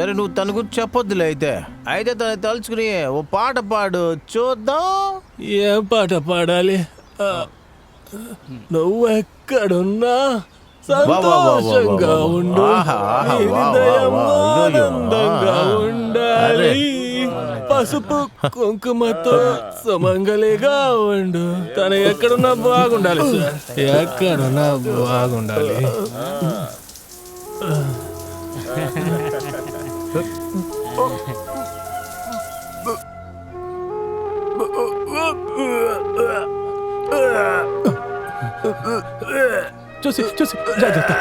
సరే నువ్వు తన గురించి చెప్పొద్దులే. అయితే అయితే తను తలుచుకుని ఓ పాట పాడు చూద్దాం. ఏం పాట పాడాలి? నువ్వు ఎక్కడున్నా సంతోషంగా ఉండు, నీ హృదయం ఆనందంగా ఉండాలి, పసుపు కుంకుమతో సుమంగలిగా ఉండు. తను ఎక్కడున్నా బాగుండాలి సార్, ఎక్కడున్నా బాగుండాలి. చూసి చూసి జాగ్రత్త,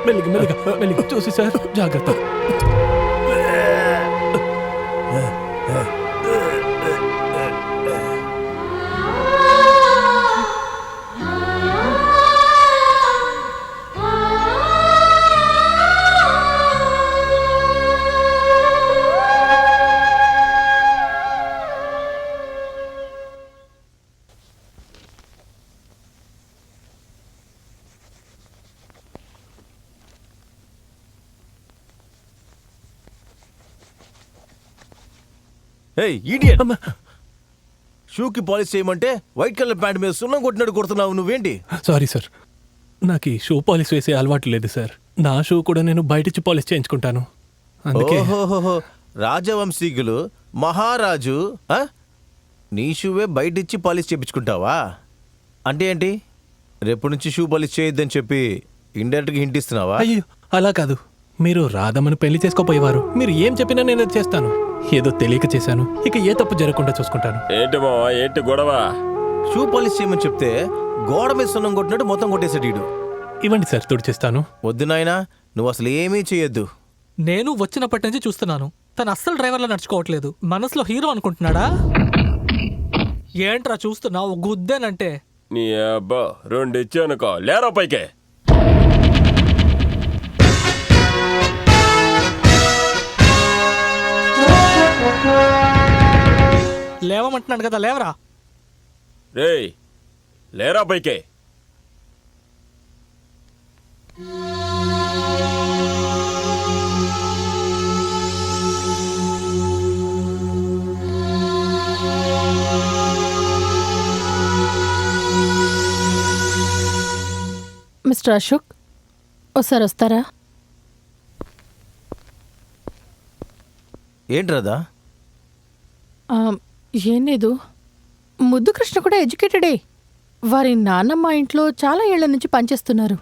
మెల్లిగా మెల్లిగా మెల్లిగా చూసి సార్, జాగ్రత్త. ఈడియట్, షూకి పాలిష్ చేయమంటే వైట్ కలర్ ప్యాంట్ మీద సున్నం కొట్టినట్టు కొడుతున్నావు. నువ్వేంటి? సారీ సార్, నాకు ఈ షూ పాలిష్ వేసే అలవాటు లేదు సార్. నా షూ కూడా నేను బయటిచ్చి పాలిష్ చేయించుకుంటాను. అందుకే రాజవంశీకులు మహారాజు నీ షూవే బయటిచ్చి పాలిష్ చేయించుకుంటావా? అంటే ఏంటి? రేపు నుంచి షూ పాలిష్ చేయొద్దని చెప్పి ఇండైరెక్ట్గా హింట్ ఇస్తున్నావా? అయ్యో అలా కాదు, మీరు రాధమ్మని పెళ్లి చేసుకోపోయేవారు. మీరు ఏం చెప్పినా నేను అది చేస్తాను. ఏదో తెలియక చేశాను, ఇక ఏ తప్పు జరగకుండా చూసుకుంటాను. ఏంటి బావా, ఏంటి గొడవ? షూ పాలిష్ చేయమని చెప్తే గోడ మీద సున్నం కొట్టినట్టు మొత్తం కొట్టేసాడు ఈడు. ఇవ్వండి సార్, తుడిచేస్తాను. వద్దు నాయనా, నువ్వు అసలు ఏమీ చేయొద్దు. నేను వచ్చినప్పటి నుంచి చూస్తున్నాను, తను అస్సలు డ్రైవర్లో నడుచుకోవట్లేదు. మనసులో హీరో అనుకుంటున్నాడా? ఏంట్రా చూస్తున్నావు? గుద్దేనంటే నీ అబ్బా, రెండు ఇచ్చానుకో, లేరా పైకే. లేవమంటున్నాడు కదా, లేవరా. రేయ్ లేరా పైకే. మిస్టర్ అశోక్, ఒకసారి వస్తారా? ఏంటి రాదా? ఏం లేదు, ముద్దు కృష్ణ కూడా ఎడ్యుకేటెడే. వారి నాన్న మా ఇంట్లో చాలా ఏళ్ల నుంచి పనిచేస్తున్నారు.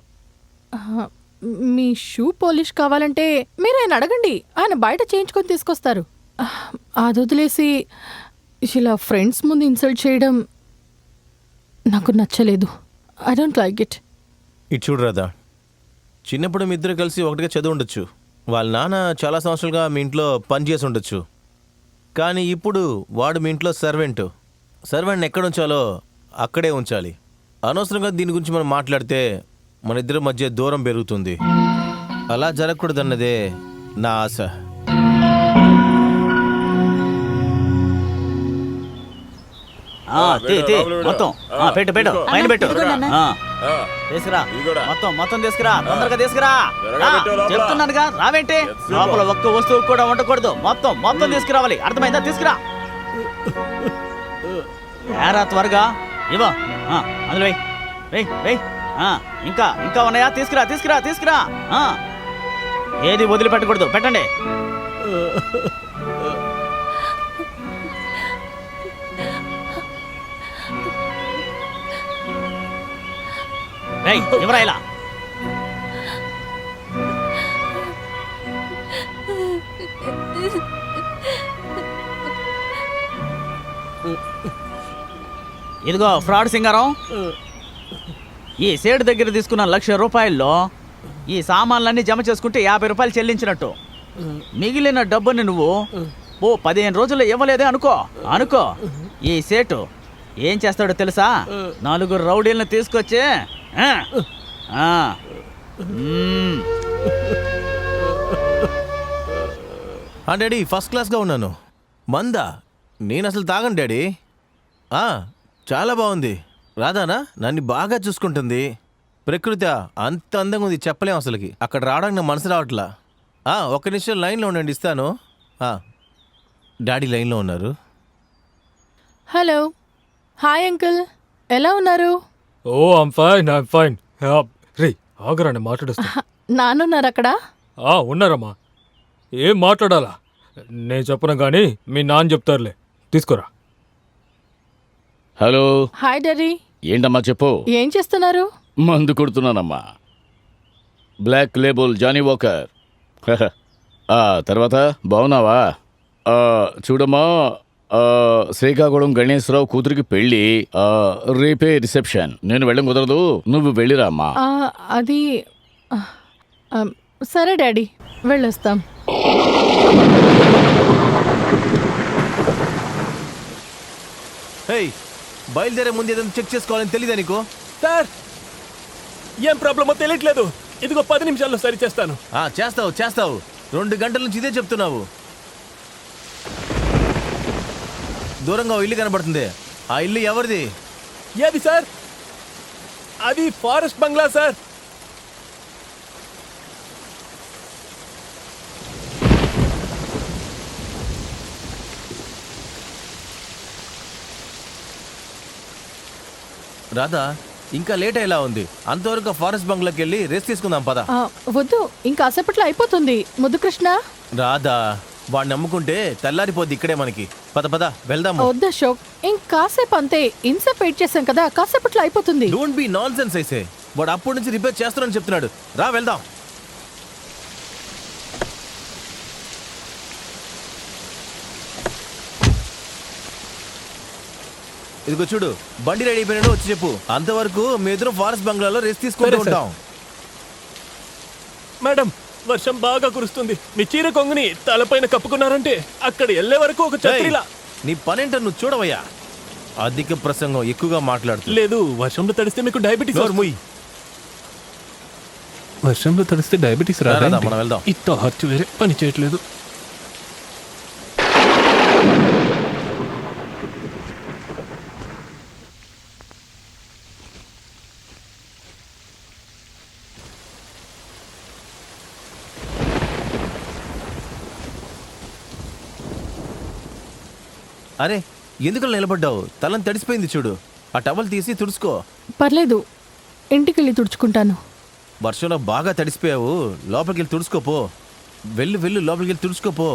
మీ షూ పాలిష్ కావాలంటే మీరు ఆయన అడగండి, ఆయన బయట చేయించుకొని తీసుకొస్తారు. అది వదిలేసి ఇలా ఫ్రెండ్స్ ముందు ఇన్సల్ట్ చేయడం నాకు నచ్చలేదు. I don't like it. ఇటు చూడు రాదా, చిన్నప్పుడు మీ ఇద్దరు కలిసి ఒకటిగా చదువు ఉండొచ్చు. వాళ్ళ నాన్న చాలా సంవత్సరాలుగా మీ ఇంట్లో పని చేసి ఉండొచ్చు. కానీ ఇప్పుడు వాడు మీ ఇంట్లో సర్వెంట్ని ఎక్కడ ఉంచాలో అక్కడే ఉంచాలి. అనవసరంగా దీని గురించి మనం మాట్లాడితే మన ఇద్దరి మధ్య దూరం పెరుగుతుంది. అలా జరగకూడదన్నదే నా ఆశ. మొత్తం పెట్టు పెట్టు పైన పెట్టు. తీసుకురా, మొత్తం తీసుకురా, తొందరగా తీసుకురా. చెప్తున్నానుగా, రావేంటి? లోపల ఒక్క వస్తువు కూడా ఉండకూడదు, మొత్తం తీసుకురావాలి. అర్థమైందా? తీసుకురా. ఏరా త్వరగా ఇవో, అందులో వెయ్యి. ఇంకా ఉన్నాయా? తీసుకురా. ఏది వదిలిపెట్టకూడదు, పెట్టండి. ఎవరా ఇలా? ఇదిగో ఫ్రాడ్ సింగారం, ఈ సేటు దగ్గర తీసుకున్న 1,00,000 రూపాయల్లో ఈ సామాన్లన్నీ జమ చేసుకుంటే 50 రూపాయలు చెల్లించినట్టు. మిగిలిన డబ్బుని నువ్వు 15 రోజుల్లో ఇవ్వలేదే అనుకో. ఈ సేటు ఏం చేస్తాడో తెలుసా? 4 రౌడీలను తీసుకొచ్చి డాడీ ఫస్ట్ క్లాస్గా ఉన్నాను. మందా? నేను అసలు తాగను డాడీ. చాలా బాగుంది. రాధానా నన్ను బాగా చూసుకుంటుంది. ప్రకృతి అంత అందంగా ఉంది, చెప్పలేం అసలుకి. అక్కడ రావడానికి నా మనసు రావట్లా. ఒక్క నిమిషం లైన్లో ఉండండి, ఇస్తాను. డాడీ లైన్లో ఉన్నారు. హలో, హాయ్ అంకుల్, ఎలా ఉన్నారు? ఓ ఐమ్ ఫైన్. రే ఆగరా, నేను మాట్లాడుస్తా. నాన్నున్నారు అక్కడ? ఉన్నారమ్మా. ఏం మాట్లాడాలా నేను చెప్పను కానీ మీ నాన్న చెప్తారులే. తీసుకోరా. హలో, హాయ్ డాడీ, ఏంటమ్మా చెప్పు. ఏం చేస్తున్నారు? మందు కొడుతున్నానమ్మా. Black Label Johnnie Walker. తర్వాత బాగున్నావా? చూడమ్మా, శ్రీకాకుళం గణేశ్వరరావు కూతురికి పెళ్ళి, రేపే రిసెప్షన్. నేను వెళ్ళం కుదరదు, నువ్వు వెళ్ళిరా అమ్మా. అది సరే డాడీ, వెళ్ళొస్తాం. హేయ్, బయలుదేరే ముందు ఏదైనా చెక్ చేసుకోవాలని తెలీదా నీకు? సార్, ఏం ప్రాబ్లమో తెలియట్లేదు. ఇదిగో 10 నిమిషాల్లో సరి చేస్తాను. చేస్తావు 2 గంటల నుంచి ఇదే చెప్తున్నావు. దూరంగా ఓ ఇల్లు కనబడుతుంది. ఆ ఇల్లు ఎవరిది? ఏది సార్? అది ఫారెస్ట్ బంగ్లా సార్. రాధా, ఇంకా లేట్ అయ్యేలా ఉంది. అంతవరకు ఫారెస్ట్ బంగ్లాకి వెళ్ళి రెస్ట్ తీసుకుందాం పద. వద్దు, ఇంకాసేపట్లో అయిపోతుంది. ముద్దు కృష్ణ. రాధా, వాడిని నమ్ముకుంటే తెల్లారిపోద్ది ఇక్కడే మనకి. పద పద వెళ్దాము. వద్దు అశోక్, ఇంకాసేపు అంతే. ఇన్సేపు వెయిట్ చేశాం కదా, కాసేపట్లో అయిపోతుంది. డోంట్ బి నాన్ సెన్స్ అయితే. వాడు అప్పటి నుంచి రిపేర్ చేస్తానని చెప్తున్నాడు. రా వెళ్దాం. ఇదిగో చూడు, బండి రెడీ అయిపోయినాడు, వచ్చి చెప్పు. అంతవరకు మీ ఇద్దరు ఫారెస్ట్ బంగ్లాలో రెస్ట్ తీసుకుంటూ సరే, ఉంటాం. మేడం, వర్షం బాగా కురుస్తుంది. మీ చీర కొంగుని తలపైన కప్పుకున్నారంటే అక్కడ వెళ్ళే వరకు ఒక ఛత్రిలా. నీ పనేంటో నువ్వు చూడవయ్యా. అధిక ప్రసంగం, ఎక్కువగా మాట్లాడుతూ. లేదు, వర్షంలో తడిస్తే మీకు డయాబెటీస్ నోరు మూయ్. వర్షంలో తడిస్తే డయాబెటీస్ రాదా, మనం వెళ్దాం. ఇట్ట హర్చు వేరే పని చేయట్లేదు. అరే, ఎందుకు నిలబడ్డావు? తలని తడిసిపోయింది చూడు. ఆ టవల్ తీసి తుడుచుకో. పర్లేదు, ఇంటికెళ్ళి తుడుచుకుంటాను. వర్షంలో బాగా తడిసిపోయావు, లోపలికి వెళ్ళి తుడుచుకోపో. వెళ్ళు లోపలికి వెళ్ళి తుడుచుకోపో.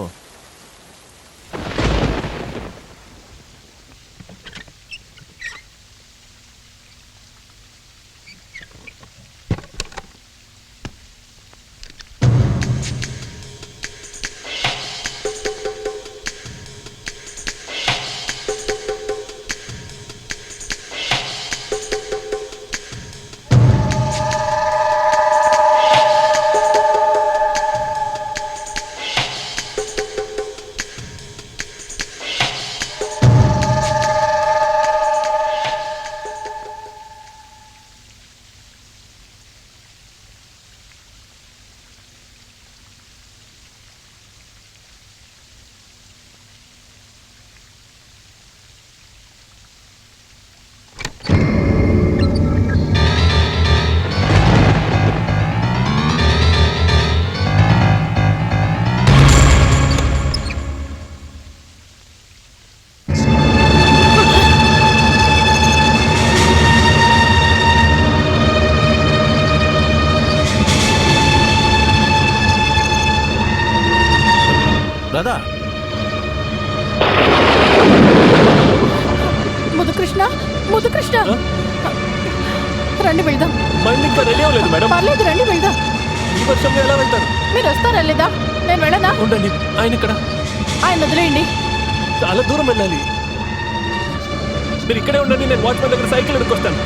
రాధా, ముద్దు కృష్ణ, రండి వెళ్దాం. బండి ఇంకా రెడీ అవ్వలేదు మేడం. పర్లేదు, రండి వెళ్దాం. ఈ వర్షంలో ఎలా వెళ్తారు? మీరు వస్తారా లేదా? నేను వెళ్ళనా? ఉండండి, ఆయన ఇక్కడ. ఆయన వదిలేయండి. చాలా దూరం వెళ్ళాలి. మీరు ఇక్కడే ఉండండి, నేను వాచ్మెన్ దగ్గర సైకిల్ ఎడుకొస్తాను.